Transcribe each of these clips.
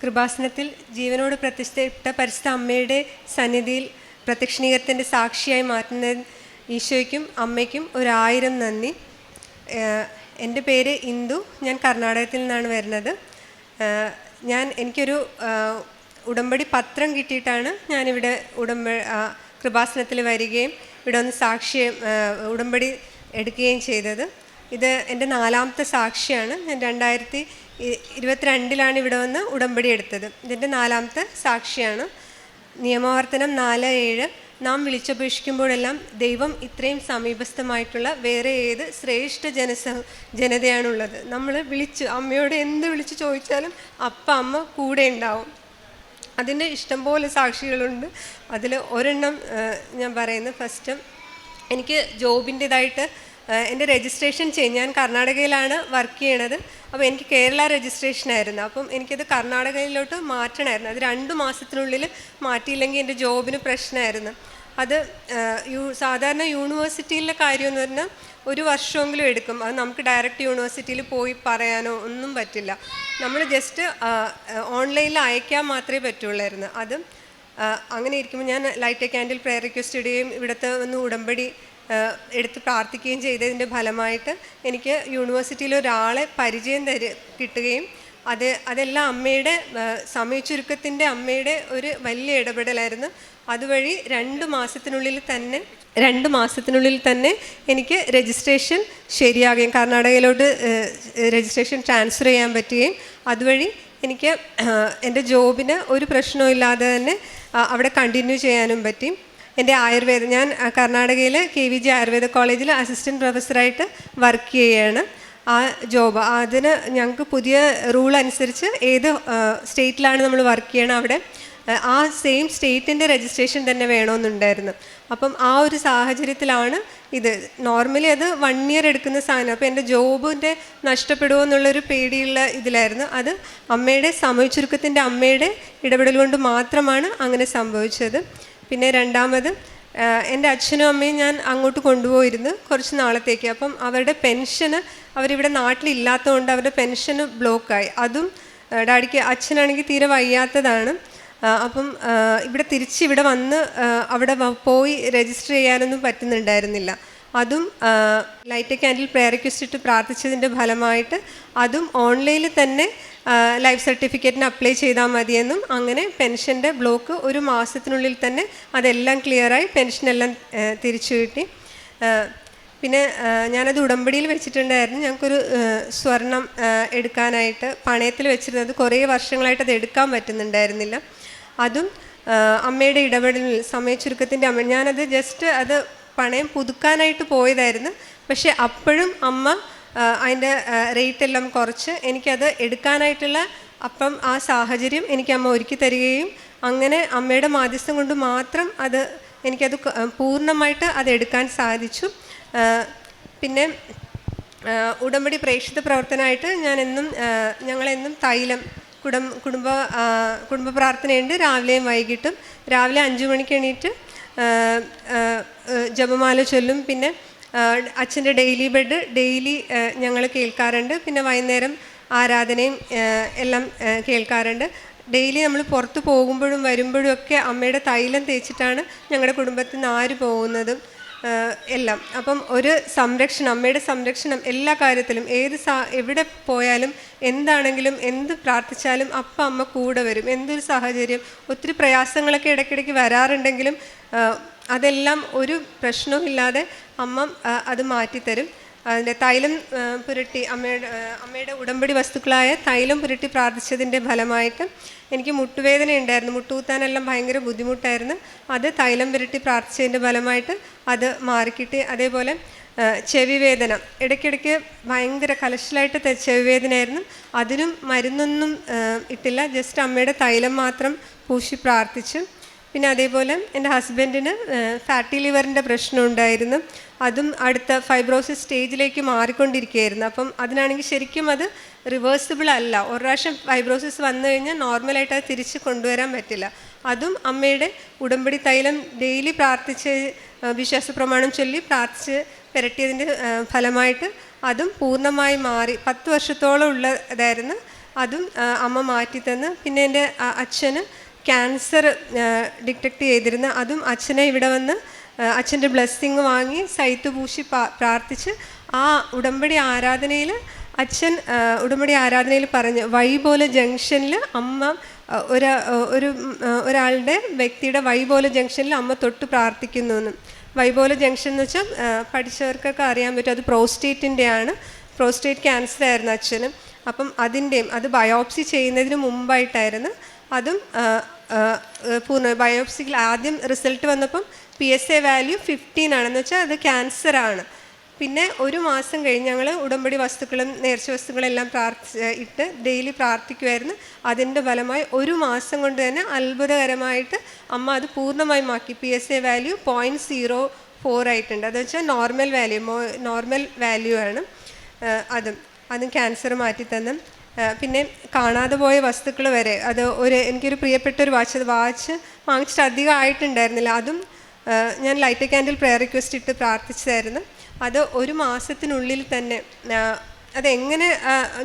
കൃപാസനത്തിൽ ജീവനോട് പ്രതിഷ്ഠയിട്ട പരിശുദ്ധ അമ്മയുടെ സന്നിധിയിൽ പ്രത്യക്ഷീകരണത്തിൻ്റെ സാക്ഷിയായി മാറ്റുന്ന ഈശോയ്ക്കും അമ്മയ്ക്കും 1000 നന്ദി. എൻ്റെ പേര് ഇന്ദു. ഞാൻ കർണാടകത്തിൽ നിന്നാണ് വരുന്നത്. എനിക്കൊരു ഉടമ്പടി പത്രം കിട്ടിയിട്ടാണ് ഞാനിവിടെ കൃപാസനത്തിൽ വരികയും ഇവിടെ ഒന്ന് ഉടമ്പടി എടുക്കുകയും ചെയ്തത്. ഇത് എൻ്റെ 4ാമത്തെ സാക്ഷിയാണ്. ഞാൻ 2022 ഇവിടെ വന്ന് ഉടമ്പടി എടുത്തത്. ഇതിൻ്റെ 4ാമത്തെ സാക്ഷിയാണ്. നിയമാവർത്തനം 4:7 നാം വിളിച്ചപേക്ഷിക്കുമ്പോഴെല്ലാം ദൈവം ഇത്രയും സമീപസ്ഥമായിട്ടുള്ള വേറെ ഏത് ശ്രേഷ്ഠ ജനതയാണുള്ളത്. നമ്മൾ അമ്മയോട് എന്ത് വിളിച്ച് ചോദിച്ചാലും അമ്മ കൂടെ ഉണ്ടാവും. അതിൻ്റെ ഇഷ്ടംപോലെ സാക്ഷികളുണ്ട്. അതിൽ ഒരെണ്ണം ഞാൻ പറയുന്നത്, ഫസ്റ്റ് എനിക്ക് ജോബിൻ്റേതായിട്ട് എൻ്റെ രജിസ്ട്രേഷൻ ഞാൻ കർണാടകയിലാണ് വർക്ക് ചെയ്യണത്. അപ്പോൾ എനിക്ക് കേരള രജിസ്ട്രേഷനായിരുന്നു. അപ്പം എനിക്കത് കർണാടകയിലോട്ട് മാറ്റണമായിരുന്നു. അത് 2 മാസത്തിനുള്ളിൽ മാറ്റിയില്ലെങ്കിൽ എൻ്റെ ജോബിന് പ്രശ്നമായിരുന്നു. അത് സാധാരണ യൂണിവേഴ്സിറ്റിയിലെ കാര്യമെന്ന് പറഞ്ഞാൽ 1 വർഷമെങ്കിലും എടുക്കും. അത് നമുക്ക് ഡയറക്റ്റ് യൂണിവേഴ്സിറ്റിയിൽ പോയി പറയാനോ ഒന്നും പറ്റില്ല. നമ്മൾ ജസ്റ്റ് ഓൺലൈനിൽ അയക്കാൻ മാത്രമേ പറ്റുള്ളായിരുന്നു. അത് അങ്ങനെ ഇരിക്കുമ്പോൾ ഞാൻ light A candle prayer request ഇടുകയും ഇവിടുത്തെ ഒന്ന് ഉടമ്പടി എടുത്ത് പ്രാർത്ഥിക്കുകയും ചെയ്തതിൻ്റെ ഫലമായിട്ട് എനിക്ക് യൂണിവേഴ്സിറ്റിയിൽ ഒരാളെ പരിചയം കിട്ടുകയും അതെല്ലാം അമ്മയുടെ സമയച്ചുരുക്കത്തിൻ്റെ അമ്മയുടെ ഒരു വലിയ ഇടപെടലായിരുന്നു. അതുവഴി 2 മാസത്തിനുള്ളിൽ തന്നെ എനിക്ക് രജിസ്ട്രേഷൻ ശരിയാകുകയും കർണാടകയിലോട്ട് രജിസ്ട്രേഷൻ ട്രാൻസ്ഫർ ചെയ്യാൻ പറ്റുകയും അതുവഴി എനിക്ക് എൻ്റെ ജോബിന് ഒരു പ്രശ്നവും ഇല്ലാതെ തന്നെ അവിടെ കണ്ടിന്യൂ ചെയ്യാനും പറ്റി. എൻ്റെ ഞാൻ കർണാടകയിൽ KVG ആയുർവേദ കോളേജിൽ അസിസ്റ്റൻറ്റ് പ്രൊഫസറായിട്ട് വർക്ക് ചെയ്യുകയാണ്. ആ ജോബ് അതിന് ഞങ്ങൾക്ക് പുതിയ റൂൾ അനുസരിച്ച് ഏത് സ്റ്റേറ്റിലാണ് നമ്മൾ വർക്ക് ചെയ്യണം അവിടെ ആ സെയിം സ്റ്റേറ്റിൻ്റെ രജിസ്ട്രേഷൻ തന്നെ വേണമെന്നുണ്ടായിരുന്നു. അപ്പം ആ ഒരു സാഹചര്യത്തിലാണ് ഇത്. നോർമലി അത് 1 ഇയർ എടുക്കുന്ന സാധനം. അപ്പോൾ എൻ്റെ ജോബിൻ്റെ നഷ്ടപ്പെടുമോ എന്നുള്ളൊരു പേടിയുള്ള ഇതിലായിരുന്നു. അത് അമ്മയുടെ സമയച്ചുരുക്കത്തിൻ്റെ അമ്മയുടെ ഇടപെടൽ കൊണ്ട് മാത്രമാണ് അങ്ങനെ സംഭവിച്ചത്. പിന്നെ രണ്ടാമത് എൻ്റെ അച്ഛനും അമ്മയും ഞാൻ അങ്ങോട്ട് കൊണ്ടുപോയിരുന്നു കുറച്ച് നാളത്തേക്ക്. അപ്പം അവരുടെ പെൻഷന് അവരിവിടെ നാട്ടിലില്ലാത്തതുകൊണ്ട് അവരുടെ പെൻഷന് ബ്ലോക്കായി. അതും അച്ഛനാണെങ്കിൽ തീരെ വയ്യാത്തതാണ്. അപ്പം ഇവിടെ വന്ന് അവിടെ പോയി രജിസ്റ്റർ ചെയ്യാനൊന്നും പറ്റുന്നുണ്ടായിരുന്നില്ല. അതും light A candle prayer request ഇട്ട് പ്രാർത്ഥിച്ചതിൻ്റെ ഫലമായിട്ട് അതും ഓൺലൈനിൽ തന്നെ ലൈഫ് സർട്ടിഫിക്കറ്റിന് അപ്ലൈ ചെയ്താൽ മതിയെന്നും അങ്ങനെ പെൻഷൻ്റെ ബ്ലോക്ക് 1 മാസത്തിനുള്ളിൽ തന്നെ അതെല്ലാം ക്ലിയറായി പെൻഷനെല്ലാം തിരിച്ചു കിട്ടി. പിന്നെ ഞാനത് ഉടമ്പടിയിൽ വെച്ചിട്ടുണ്ടായിരുന്നു. ഞങ്ങൾക്കൊരു സ്വർണം എടുക്കാനായിട്ട് പണയത്തിൽ വെച്ചിരുന്നത് കുറേ വർഷങ്ങളായിട്ട് അത് എടുക്കാൻ പറ്റുന്നുണ്ടായിരുന്നില്ല. അതും അമ്മയുടെ ഇടപെടലിൽ സമയച്ചുരുക്കത്തിൻ്റെ അമ്മ ഞാനത് ജസ്റ്റ് അത് പണയം പുതുക്കാനായിട്ട് പോയതായിരുന്നു. പക്ഷേ അപ്പോഴും അമ്മ അതിൻ്റെ റേറ്റെല്ലാം കുറച്ച് എനിക്കത് എടുക്കാനായിട്ടുള്ള ആ സാഹചര്യം എനിക്ക് അമ്മ ഒരുക്കി തരികയും അങ്ങനെ അമ്മയുടെ മാധ്യസ്ഥം കൊണ്ട് മാത്രം എനിക്കത് പൂർണ്ണമായിട്ട് അതെടുക്കാൻ സാധിച്ചു. പിന്നെ ഉടമ്പടി പ്രേക്ഷിത പ്രവർത്തനമായിട്ട് ഞങ്ങളെന്നും തൈലം കുടുംബ പ്രാർത്ഥനയുണ്ട് രാവിലെയും വൈകിട്ടും. രാവിലെ 5 മണിക്ക് എണീറ്റ് ജപമാല ചൊല്ലും. പിന്നെ അച്ഛൻ്റെ ഡെയിലി ഞങ്ങൾ കേൾക്കാറുണ്ട്. പിന്നെ വൈകുന്നേരം ആരാധനയും എല്ലാം കേൾക്കാറുണ്ട്. ഡെയിലി നമ്മൾ പുറത്ത് പോകുമ്പോഴും വരുമ്പോഴും ഒക്കെ അമ്മയുടെ തൈലം തേച്ചിട്ടാണ് ഞങ്ങളുടെ കുടുംബത്തിൽ നിന്ന് ആര് പോകുന്നതും എല്ലാം. അപ്പം അമ്മയുടെ സംരക്ഷണം എല്ലാ കാര്യത്തിലും എവിടെ പോയാലും എന്താണെങ്കിലും എന്ത് പ്രാർത്ഥിച്ചാലും അമ്മ കൂടെ വരും. എന്തൊരു സാഹചര്യം ഒത്തിരി പ്രയാസങ്ങളൊക്കെ ഇടയ്ക്കിടയ്ക്ക് വരാറുണ്ടെങ്കിലും അതെല്ലാം ഒരു പ്രശ്നവുമില്ലാതെ അമ്മ അത് മാറ്റിത്തരും. അതിൻ്റെ തൈലം പുരട്ടി അമ്മയുടെ ഉടമ്പടി വസ്തുക്കളായ തൈലം പുരട്ടി പ്രാർത്ഥിച്ചതിൻ്റെ ഫലമായിട്ട് എനിക്ക് മുട്ടുവേദന ഉണ്ടായിരുന്നു. മുട്ടുകുത്താനെല്ലാം ഭയങ്കര ബുദ്ധിമുട്ടായിരുന്നു. അത് തൈലം പുരട്ടി പ്രാർത്ഥിച്ചതിൻ്റെ ഫലമായിട്ട് അത് മാറിക്കിട്ടി. അതേപോലെ ചെവി വേദന ഇടയ്ക്കിടയ്ക്ക് ഭയങ്കര കലശലായിട്ട് ചെവി വേദനയായിരുന്നു. അതിനും മരുന്നൊന്നും ഇട്ടില്ല. ജസ്റ്റ് അമ്മയുടെ തൈലം മാത്രം പൂശി പ്രാർത്ഥിച്ചു. പിന്നെ അതേപോലെ എൻ്റെ ഹസ്ബൻഡിന് ഫാറ്റി ലിവറിൻ്റെ പ്രശ്നം ഉണ്ടായിരുന്നു. അതും അടുത്ത ഫൈബ്രോസിസ് സ്റ്റേജിലേക്ക് മാറിക്കൊണ്ടിരിക്കുകയായിരുന്നു. അപ്പം അതിനാണെങ്കിൽ ശരിക്കും അത് റിവേഴ്സിബിൾ അല്ല. ഒരു പ്രാവശ്യം ഫൈബ്രോസിസ് വന്നു കഴിഞ്ഞാൽ നോർമലായിട്ട് അത് തിരിച്ച് കൊണ്ടുവരാൻ പറ്റില്ല. അതും അമ്മയുടെ ഉടമ്പടി തൈലം ഡെയിലി പ്രാർത്ഥിച്ച് വിശ്വാസ പ്രമാണം ചൊല്ലി പ്രാർത്ഥിച്ച് പുരട്ടിയതിൻ്റെ ഫലമായിട്ട് അതും പൂർണ്ണമായി മാറി. 10 വർഷത്തോളം ഉള്ളതായിരുന്നു. അതും അമ്മ മാറ്റിത്തന്ന്. പിന്നെ എൻ്റെ അച്ഛന് ക്യാൻസർ ഡിറ്റക്റ്റ് ചെയ്തിരുന്ന അതും അച്ഛനെ ഇവിടെ വന്ന് അച്ഛൻ്റെ ബ്ലെസ്സിങ് വാങ്ങി സൈത്ത് പൂശി പ്രാർത്ഥിച്ച് ആ ഉടമ്പടി ആരാധനയിൽ അച്ഛൻ ഉടമ്പടി ആരാധനയിൽ പറഞ്ഞ് വൈപോലെ ജംഗ്ഷനിൽ അമ്മ ഒരാളുടെ വ്യക്തിയുടെ വൈപോലെ ജംഗ്ഷനിൽ അമ്മ തൊട്ട് പ്രാർത്ഥിക്കുന്നു എന്ന്. വൈപോലെ ജംഗ്ഷൻ എന്ന് വെച്ചാൽ പഠിച്ചവർക്കൊക്കെ അറിയാൻ പറ്റും, അത് പ്രോസ്റ്റേറ്റിൻ്റെയാണ്. പ്രോസ്റ്റേറ്റ് ക്യാൻസർ ആയിരുന്നു അച്ഛന്. അപ്പം അത് ബയോപ്സി ചെയ്യുന്നതിന് മുമ്പായിട്ടായിരുന്നു. അതും ബയോപ്സിയിൽ ആദ്യം റിസൾട്ട് വന്നപ്പം PSA വാല്യൂ 15 ആണെന്ന് വെച്ചാൽ അത് ക്യാൻസറാണ്. പിന്നെ ഒരു മാസം കഴിഞ്ഞ് ഞങ്ങൾ ഉടമ്പടി വസ്തുക്കളും നേർച്ച വസ്തുക്കളെല്ലാം ഇട്ട് ഡെയിലി പ്രാർത്ഥിക്കുമായിരുന്നു. അതിൻ്റെ ഫലമായി ഒരു മാസം കൊണ്ട് തന്നെ അത്ഭുതകരമായിട്ട് അമ്മ അത് പൂർണ്ണമായും മാക്കി. PSA വാല്യൂ 0.04 ആയിട്ടുണ്ട്. അത് വെച്ചാൽ നോർമൽ വാല്യൂ ആണ്. അതും ക്യാൻസർ മാറ്റി തന്നു. പിന്നെ കാണാതെ പോയ വസ്തുക്കൾ വരെ എനിക്കൊരു പ്രിയപ്പെട്ട ഒരു വാച്ച് വാങ്ങിച്ചിട്ട് അധികം ആയിട്ടുണ്ടായിരുന്നില്ല. അതും ഞാൻ ലൈറ്റ് ക്യാൻഡിൽ പ്രെയർ റിക്വസ്റ്റ് ഇട്ട് പ്രാർത്ഥിച്ചതായിരുന്നു. അത് ഒരു മാസത്തിനുള്ളിൽ തന്നെ അതെങ്ങനെ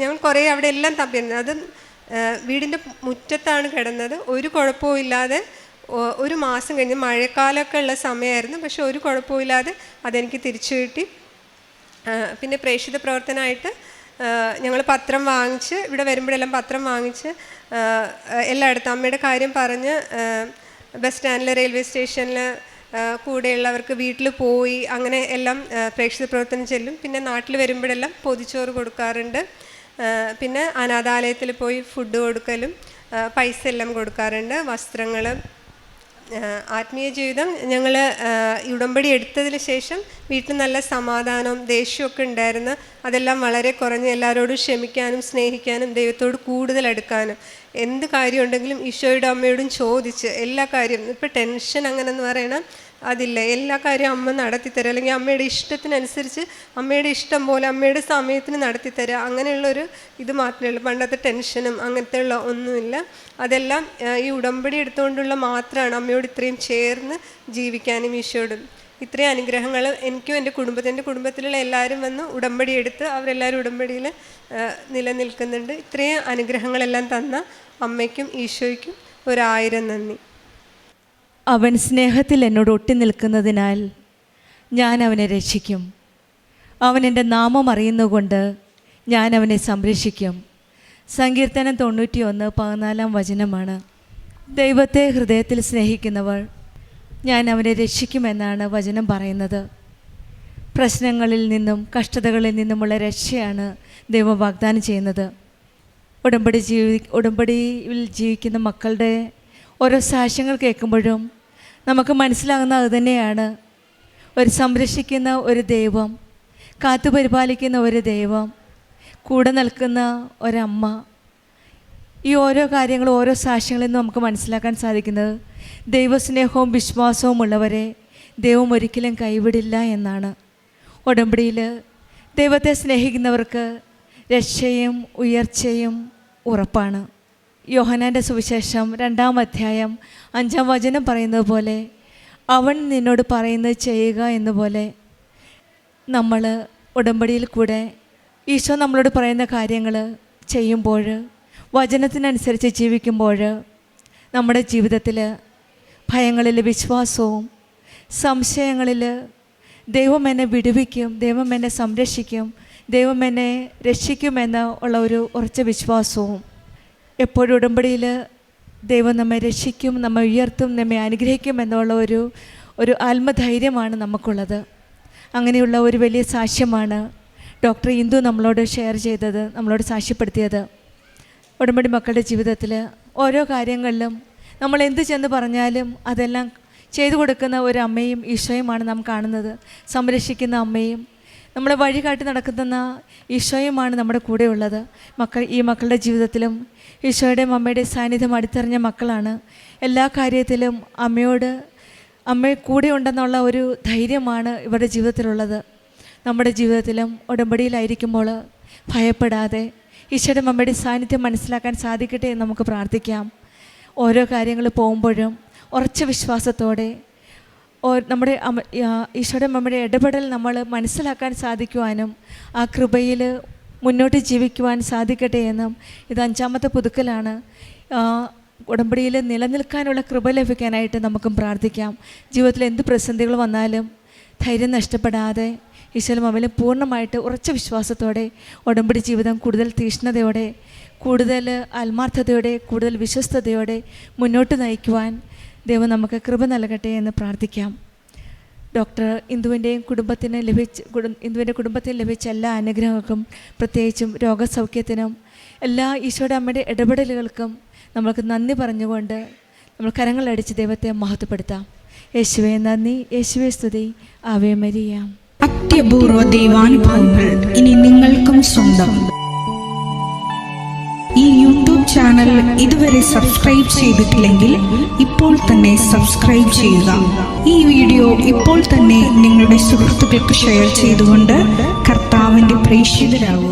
ഞങ്ങൾ കുറേ അവിടെ എല്ലാം തപ്പിയിരുന്നു. അത് വീടിൻ്റെ മുറ്റത്താണ് കിടന്നത്. ഒരു കുഴപ്പവും ഇല്ലാതെ ഒരു മാസം കഴിഞ്ഞ് മഴക്കാലമൊക്കെ ഉള്ള സമയമായിരുന്നു. പക്ഷെ ഒരു കുഴപ്പവും ഇല്ലാതെ അതെനിക്ക് തിരിച്ചു കിട്ടി. പിന്നെ പ്രേക്ഷിത പ്രവർത്തനമായിട്ട് ഞങ്ങൾ പത്രം വാങ്ങിച്ച് ഇവിടെ വരുമ്പോഴെല്ലാം പത്രം വാങ്ങിച്ച് എല്ലായിടത്തും അമ്മയുടെ കാര്യം പറഞ്ഞ് ബസ് സ്റ്റാൻഡിൽ, റെയിൽവേ സ്റ്റേഷനിൽ കൂടെയുള്ളവർക്ക് വീട്ടിൽ പോയി അങ്ങനെ എല്ലാം പ്രേക്ഷിത പ്രവർത്തനം ചെല്ലും. പിന്നെ നാട്ടിൽ വരുമ്പോഴെല്ലാം പൊതിച്ചോറ് കൊടുക്കാറുണ്ട്. പിന്നെ അനാഥാലയത്തിൽ പോയി ഫുഡ് കൊടുക്കലും പൈസ എല്ലാം കൊടുക്കാറുണ്ട്, വസ്ത്രങ്ങൾ. ആത്മീയ ജീവിതം ഞങ്ങൾ ഉടമ്പടി എടുത്തതിന് ശേഷം വീട്ടിൽ നല്ല സമാധാനവും ദേഷ്യമൊക്കെ ഉണ്ടായിരുന്നു. അതെല്ലാം വളരെ കുറഞ്ഞ് എല്ലാവരോടും ക്ഷമിക്കാനും സ്നേഹിക്കാനും ദൈവത്തോട് കൂടുതൽ അടുക്കാനും എന്ത് കാര്യം ഉണ്ടെങ്കിലും ഈശോയുടെ അമ്മയോടും ചോദിച്ച് എല്ലാ കാര്യം ഇപ്പോൾ ടെൻഷൻ അങ്ങനെയെന്ന് പറയണം അതില്ല. എല്ലാ കാര്യവും അമ്മ നടത്തിത്തരാം, അല്ലെങ്കിൽ അമ്മയുടെ ഇഷ്ടത്തിനനുസരിച്ച് അമ്മയുടെ ഇഷ്ടം പോലെ അമ്മയുടെ സമയത്തിന് നടത്തിത്തരാം. അങ്ങനെയുള്ളൊരു ഇത് മാത്രമേ ഉള്ളൂ. പണ്ടത്തെ ടെൻഷനും അങ്ങനത്തെ ഉള്ള ഒന്നുമില്ല. അതെല്ലാം ഈ ഉടമ്പടി എടുത്തുകൊണ്ടുള്ള മാത്രമാണ് അമ്മയോട് ഇത്രയും ചേർന്ന് ജീവിക്കാനും ഈശോയോടും. ഇത്രയും അനുഗ്രഹങ്ങൾ എനിക്കും എൻ്റെ കുടുംബത്തിലുള്ള എല്ലാവരും വന്ന് ഉടമ്പടി എടുത്ത് അവരെല്ലാവരും ഉടമ്പടിയിൽ നിലനിൽക്കുന്നുണ്ട്. ഇത്രയും അനുഗ്രഹങ്ങളെല്ലാം തന്ന അമ്മയ്ക്കും ഈശോയ്ക്കും 1000 നന്ദി. അവൻ സ്നേഹത്തിൽ എന്നോട് ഒട്ടി നിൽക്കുന്നതിനാൽ ഞാൻ അവനെ രക്ഷിക്കും. അവൻ എൻ്റെ നാമം അറിയുന്നതുകൊണ്ട് ഞാൻ അവനെ സംരക്ഷിക്കും. സങ്കീർത്തനം 91:14 ദൈവത്തെ ഹൃദയത്തിൽ സ്നേഹിക്കുന്നവർ ഞാൻ അവനെ രക്ഷിക്കുമെന്നാണ് വചനം പറയുന്നത്. പ്രശ്നങ്ങളിൽ നിന്നും കഷ്ടതകളിൽ നിന്നുമുള്ള രക്ഷയാണ് ദൈവം വാഗ്ദാനം ചെയ്യുന്നത്. ഉടമ്പടിയിൽ ജീവിക്കുന്ന മക്കളുടെ ഓരോ സാക്ഷ്യങ്ങൾ കേൾക്കുമ്പോഴും നമുക്ക് മനസ്സിലാകുന്ന അതുതന്നെയാണ്, ഒരു സംരക്ഷിക്കുന്ന ഒരു ദൈവം, കാത്തുപരിപാലിക്കുന്ന ഒരു ദൈവം, കൂടെ നിൽക്കുന്ന ഒരമ്മ. ഈ ഓരോ കാര്യങ്ങളും ഓരോ സാക്ഷ്യങ്ങളിൽ നിന്ന് നമുക്ക് മനസ്സിലാക്കാൻ സാധിക്കുന്നത് ദൈവസ്നേഹവും വിശ്വാസവും ഉള്ളവരെ ദൈവം ഒരിക്കലും കൈവിടില്ല എന്നാണ്. ഉടമ്പടിയിൽ ദൈവത്തെ സ്നേഹിക്കുന്നവർക്ക് രക്ഷയും ഉയർച്ചയും ഉറപ്പാണ്. യോഹന്നാൻ്റെ സുവിശേഷം 2-ാം അധ്യായം 5-ാം വചനം പറയുന്നത് പോലെ അവൻ നിന്നോട് പറയുന്നത് ചെയ്യുക എന്നുപോലെ നമ്മൾ ഉടമ്പടിയിൽ കൂടെ ഈശോ നമ്മളോട് പറയുന്ന കാര്യങ്ങൾ ചെയ്യുമ്പോൾ, വചനത്തിനനുസരിച്ച് ജീവിക്കുമ്പോൾ നമ്മുടെ ജീവിതത്തിൽ ഭയങ്ങളിൽ വിശ്വാസവും സംശയങ്ങളിൽ ദൈവം എന്നെ വിടുവിക്കും, ദൈവം എന്നെ സംരക്ഷിക്കും, ദൈവം എന്നെ രക്ഷിക്കുമെന്ന ഉള്ള ഒരു ഉറച്ച വിശ്വാസവും, എപ്പോഴും ഉടമ്പടിയിൽ ദൈവം നമ്മെ രക്ഷിക്കും, നമ്മെ ഉയർത്തും, നമ്മെ അനുഗ്രഹിക്കും എന്നുള്ള ഒരു ആത്മധൈര്യമാണ് നമുക്കുള്ളത്. അങ്ങനെയുള്ള ഒരു വലിയ സാക്ഷ്യമാണ് ഡോക്ടർ ഇന്ദു നമ്മളോട് ഷെയർ ചെയ്തത്, നമ്മളോട് സാക്ഷ്യപ്പെടുത്തിയത്. ഉടമ്പടി മക്കളുടെ ജീവിതത്തിൽ ഓരോ കാര്യങ്ങളിലും നമ്മൾ എന്ത് ചെന്ന് പറഞ്ഞാലും അതെല്ലാം ചെയ്തു കൊടുക്കുന്ന ഒരു അമ്മയും ഈശോയുമാണ് നാം കാണുന്നത്. സംരക്ഷിക്കുന്ന അമ്മയും നമ്മളെ വഴി കാട്ടി നടക്കുന്ന ഈശോയുമാണ് നമ്മുടെ കൂടെയുള്ളത്. ഈ മക്കളുടെ ജീവിതത്തിലും ഈശോയുടെയും അമ്മയുടെയും സാന്നിധ്യം അടുത്തറിഞ്ഞ മക്കളാണ്. എല്ലാ കാര്യത്തിലും അമ്മ കൂടെ ഉണ്ടെന്നുള്ള ഒരു ധൈര്യമാണ് ഇവരുടെ ജീവിതത്തിലുള്ളത്. നമ്മുടെ ജീവിതത്തിലും ഉടമ്പടിയിലായിരിക്കുമ്പോൾ ഭയപ്പെടാതെ ഈശോയുടെ അമ്മയുടെ സാന്നിധ്യം മനസ്സിലാക്കാൻ സാധിക്കട്ടെ എന്ന് നമുക്ക് പ്രാർത്ഥിക്കാം. ഓരോ കാര്യങ്ങൾ പോകുമ്പോഴും ഉറച്ച വിശ്വാസത്തോടെ നമ്മുടെ ഈശോയുടെ അമ്മയുടെ ഇടപെടൽ നമ്മൾ മനസ്സിലാക്കാൻ സാധിക്കുവാനും ആ കൃപയിൽ മുന്നോട്ട് ജീവിക്കുവാൻ സാധിക്കട്ടെ എന്നും ഇത് 5ാമത്തെ പുതുക്കലാണ്. ഉടമ്പടിയിൽ നിലനിൽക്കാനുള്ള കൃപ ലഭിക്കാനായിട്ട് നമുക്കും പ്രാർത്ഥിക്കാം. ജീവിതത്തിൽ എന്ത് പ്രതിസന്ധികൾ വന്നാലും ധൈര്യം നഷ്ടപ്പെടാതെ ഈശോയിലും അവലും പൂർണ്ണമായിട്ട് ഉറച്ച വിശ്വാസത്തോടെ ഉടമ്പടി ജീവിതം കൂടുതൽ തീഷ്ണതയോടെ, കൂടുതൽ ആത്മാർത്ഥതയോടെ, കൂടുതൽ വിശ്വസ്തയോടെ മുന്നോട്ട് നയിക്കുവാൻ ദൈവം നമുക്ക് കൃപ നൽകട്ടെ എന്ന് പ്രാർത്ഥിക്കാം. ഡോക്ടർ ഇന്ദുവിൻ്റെ കുടുംബത്തിന് ലഭിച്ച എല്ലാ അനുഗ്രഹങ്ങൾക്കും, പ്രത്യേകിച്ചും രോഗസൗഖ്യത്തിനും എല്ലാ ഈശോയുടെ അമ്മയുടെ ഇടപെടലുകൾക്കും നമ്മൾക്ക് നന്ദി പറഞ്ഞുകൊണ്ട് നമ്മൾ കരങ്ങളടിച്ച് ദൈവത്തെ മഹത്വപ്പെടുത്താം. യേശുവേ നന്ദി, യേശുവേ സ്തുതി, ആവേ മരിയ. അത്യപൂർവ ദൈവാനുഭവങ്ങൾ ഇനി നിങ്ങൾക്കും സ്വന്തം. ഈ യൂട്യൂബ് ചാനൽ ഇതുവരെ സബ്സ്ക്രൈബ് ചെയ്തിട്ടില്ലെങ്കിൽ ഇപ്പോൾ തന്നെ സബ്സ്ക്രൈബ് ചെയ്യുക. ഈ വീഡിയോ ഇപ്പോൾ തന്നെ നിങ്ങളുടെ സുഹൃത്തുക്കൾക്ക് ഷെയർ ചെയ്തുകൊണ്ട് കർത്താവിൻ്റെ പ്രേക്ഷിതരാകുക.